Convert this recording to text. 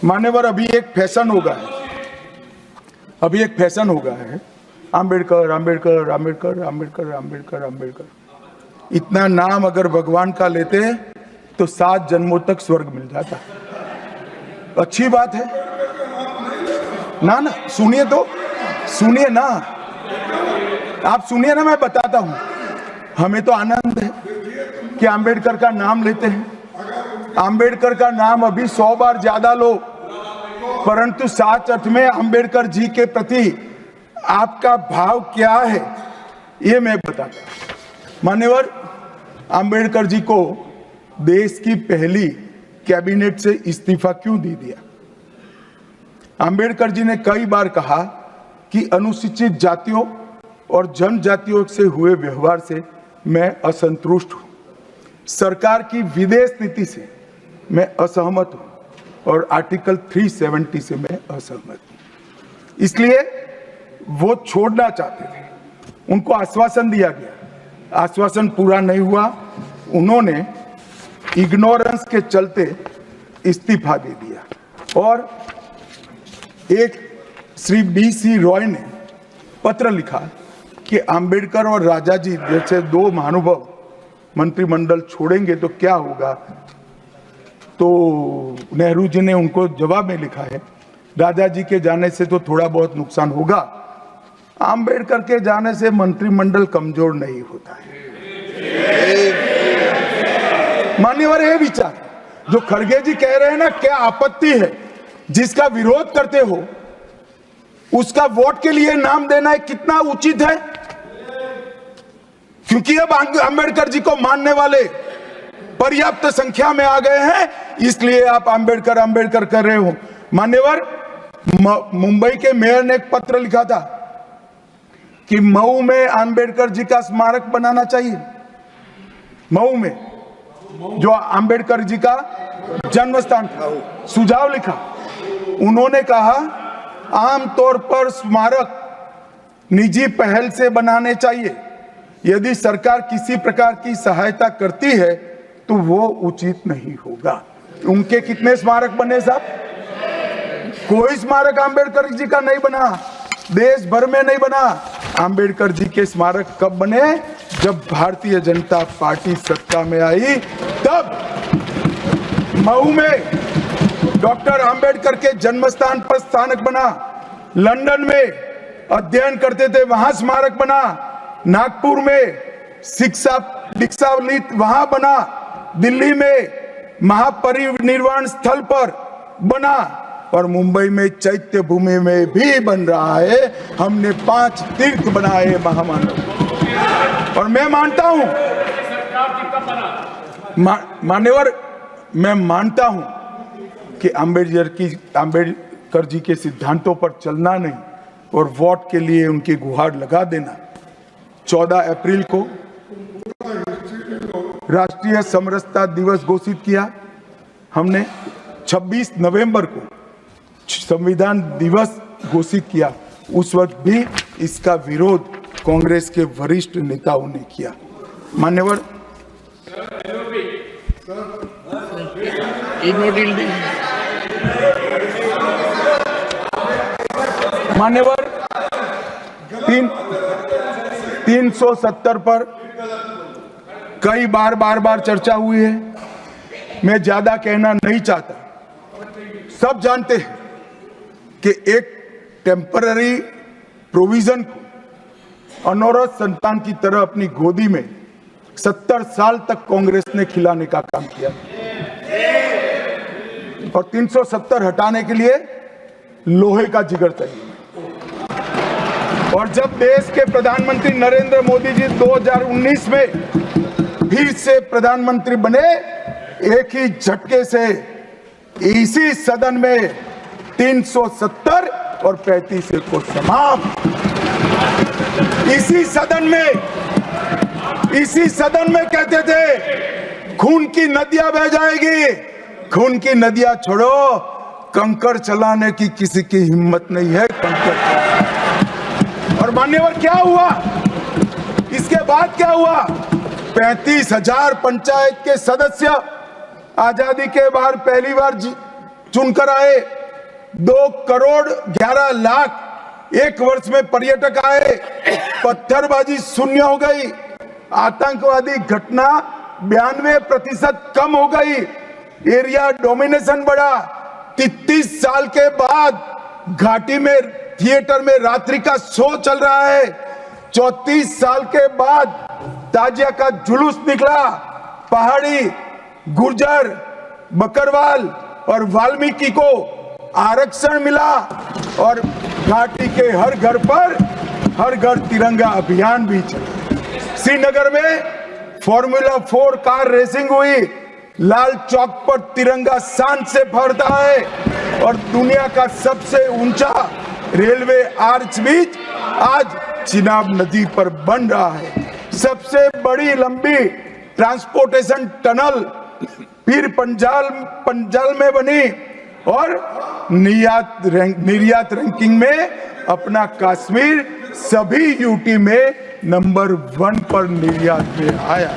मान्यवर, अभी एक फैशन हो गया है, आम्बेडकर आम्बेडकर आम्बेडकर आम्बेडकर आम्बेडकर आम्बेडकर। इतना नाम अगर भगवान का लेते तो 7 जन्मों तक स्वर्ग मिल जाता। अच्छी बात है ना? सुनिए तो, सुनिए ना, आप सुनिए ना, मैं बताता हूं। हमें तो आनंद है कि आम्बेडकर का नाम लेते हैं। आम्बेडकर का नाम अभी 100 बार ज्यादा लो, परंतु साच अर्थ में आम्बेडकर जी के प्रति आपका भाव क्या है ये मैं बताता हूं। मान्यवर, आम्बेडकर जी को देश की पहली कैबिनेट से इस्तीफा क्यों दे दिया? आम्बेडकर जी ने कई बार कहा कि अनुसूचित जातियों और जनजातियों से हुए व्यवहार से मैं असंतुष्ट हूं, सरकार की विदेश नीति से मैं असहमत हूं और आर्टिकल 370 से मैं असहमत हूं। इसलिए वो छोड़ना चाहते थे। उनको आश्वासन दिया गया, आश्वासन पूरा नहीं हुआ। उन्होंने इग्नोरेंस के चलते इस्तीफा दे दिया और एक श्री BC रॉय ने पत्र लिखा कि आम्बेडकर और राजा जी जैसे 2 महानुभाव मंत्रिमंडल छोड़ेंगे तो क्या होगा। तो नेहरू जी ने उनको जवाब में लिखा है, राजा जी के जाने से तो थोड़ा बहुत नुकसान होगा, आम्बेडकर के जाने से मंत्रिमंडल कमजोर नहीं होता है। मान्यवर, ये विचार जो खड़गे जी कह रहे हैं ना, क्या आपत्ति है? जिसका विरोध करते हो उसका वोट के लिए नाम देना है, कितना उचित है? क्योंकि अब आम्बेडकर जी को मानने वाले पर्याप्त संख्या में आ गए हैं, इसलिए आप आम्बेडकर आम्बेडकर कर रहे हो। मान्यवर, मुंबई के मेयर ने एक पत्र लिखा था कि मऊ में आम्बेडकर जी का स्मारक बनाना चाहिए। मऊ में जो आम्बेडकर जी का जन्म स्थान था, सुझाव लिखा। उन्होंने कहा आमतौर पर स्मारक निजी पहल से बनाने चाहिए। यदि सरकार किसी प्रकार की सहायता करती है तो वो उचित नहीं होगा। उनके कितने स्मारक बने साहब? कोई स्मारक आम्बेडकर जी का नहीं बना, देश भर में नहीं बना। आम्बेडकर जी के स्मारक कब बने? जब भारतीय जनता पार्टी सत्ता में आई, तब मऊ में डॉक्टर आम्बेडकर के जन्म स्थान पर स्मारक बना। लंदन में अध्ययन करते थे, वहां स्मारक बना। नागपुर में शिक्षा दीक्षावलित वहां बना। दिल्ली में महापरिनिर्वाण स्थल पर बना और मुंबई में चैत्य भूमि में भी बन रहा है। हमने 5 तीर्थ बनाए महामानव। और मैं मानता हूं मान्यवर, मैं मानता हूं कि आम्बेडकर जी के सिद्धांतों पर चलना नहीं और वोट के लिए उनकी गुहार लगा देना। 14 अप्रैल को राष्ट्रीय समरसता दिवस घोषित किया हमने। 26 नवंबर को संविधान दिवस घोषित किया। उस वक्त भी इसका विरोध कांग्रेस के वरिष्ठ नेताओं ने किया। मान्यवर, मान्यवर, 370 पर कई बार चर्चा हुई है। मैं ज्यादा कहना नहीं चाहता। सब जानते हैं कि एक टेम्पररी प्रोविजन को अनौरत संतान की तरह अपनी गोदी में 70 साल तक कांग्रेस ने खिलाने का काम किया और 370 हटाने के लिए लोहे का जिगर चाहिए। और जब देश के प्रधानमंत्री नरेंद्र मोदी जी 2019 में फिर से प्रधानमंत्री बने, एक ही झटके से इसी सदन में 370 और 35 को समाप्त। इसी सदन में कहते थे खून की नदियां बह जाएगी। खून की नदियां छोड़ो, कंकड़ चलाने की किसी की हिम्मत नहीं है। और मान्यवर, क्या हुआ? इसके बाद क्या हुआ? 35,000 पंचायत के सदस्य आजादी के बाद पहली बार चुनकर आए। 2,11,00,000 एक वर्ष में पर्यटक आए। पत्थरबाजी शून्य हो गई। आतंकवादी घटना 92% कम हो गई। एरिया डोमिनेशन बढ़ा। 33 साल के बाद घाटी में थिएटर में रात्रि का शो चल रहा है। 34 साल के बाद ताजिया का जुलूस निकला। पहाड़ी, गुर्जर, बकरवाल और वाल्मीकि को आरक्षण मिला और घाटी के हर घर तिरंगा अभियान भी चला। श्रीनगर में फॉर्मूला 4 कार रेसिंग हुई। लाल चौक पर तिरंगा शान से फहरता है और दुनिया का सबसे ऊंचा रेलवे आर्च ब्रिज आज चिनाब नदी पर बन रहा है। सबसे बड़ी लंबी ट्रांसपोर्टेशन टनल पीर पंजाल में बनी और निर्यात रैंकिंग में अपना कश्मीर सभी यूटी में नंबर 1 पर निर्यात में आया।